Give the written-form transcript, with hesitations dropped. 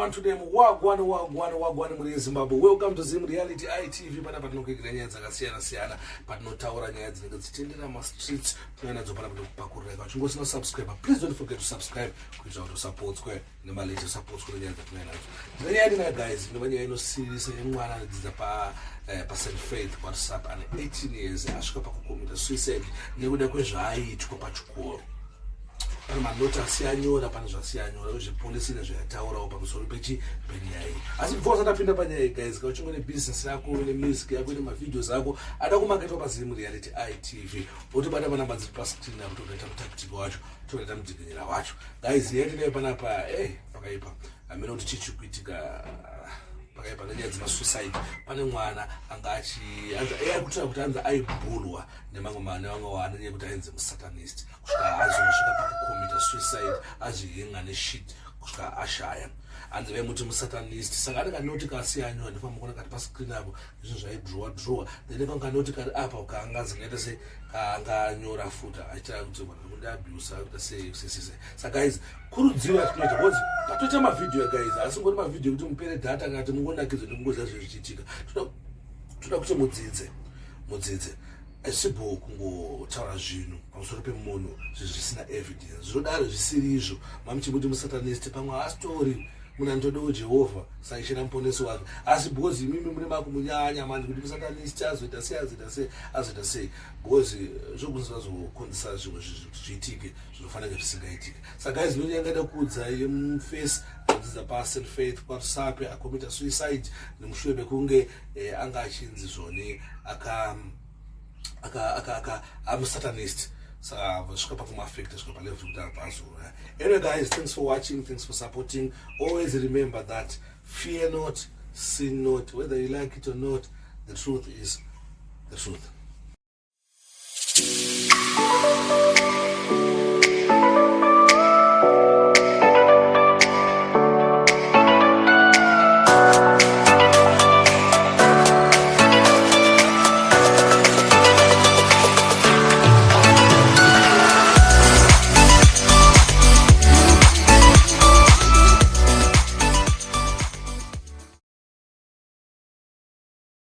wagwan to them, wagwan muri Zimbabwe. Welcome to Zim Reality ITV. Pana patinokekera nyaya dzakasiyana siyana, patinotaura nyaya dzinenge dzichiendera mastreets, tunadzo pana pakureka. Chingosina subscribe. Please don't forget to subscribe kuitira kuti usapotswe nemalete usapotswe nyaya dzatinadzo. Nyaya ndina guys, ndovanyaya inosirisa yemwana anodzidza pa St. Faith WhatsApp ane 18 years asvika pakucommita suicide nekuda kwezvaaitwa pachikoro. Pane manoti Asiya Anyora, pane zvasiya Anyora, zvepolisi nezvayataurawo pamusoro penyaya iyi. Asi before usatapinda panyaya iyi guys, kana uchingone business yako nemusic yako nemavideos ako ada kumaketwa paZim Reality ITV. Utibata panamba dziri pascreen apo toita mutactic wacho, toita mudzikinyira wacho. Guys, yetinayo panapa pakaipa. Amene kuti chichi kuitika pakaipa nenyaya dzemasuicide. Pane mwana anga akutira kuti anza aibhulwa nemamwe wanenge kuti ainzi musatanist kusvika azosvika pakucommita suicide azvihinga neshit kusvika ashaya anzi vaimuti musatanist. Saka anenge anoti Asiya Anyora ndifamba kuona kati pascreen apo izvo zvaidrowa then kanganoti kari apa kaangazi ngaita se kaanganyora futa achiita kuti kundiabuse akuita sei. Saka guys, kurudziro yatinoita because tatoita mavideo guys, asi ngoti mavideo kuti mupere data kana kuti mungonakidzwa nekungoziva zvichiitika. Toda kuti mudzidze asibo kungotaura zvinhu pamusoro pemunhu zvisina evidence. Zvinodaro zvisiri izvo mamuchimuti musatanist pamwe astori munhu anotodawo Jehovha saishena muponesi wake, asi because imimi mune makumunyanya manje kuti musatanist azoita sei because zvokuzokonzesa zvimwe zviitike zvinofanira zvisingaitike. Saka guys, ndonyangada kuudza yemuface anodzidza pa St. Faith WhatsApp akommita suicide nemushure mekunge anga achinzi zvone I'm a satanist. So anyway guys, thanks for watching, thanks for supporting. Always remember that fear not, sin not, whether you like it or not, the truth is the truth.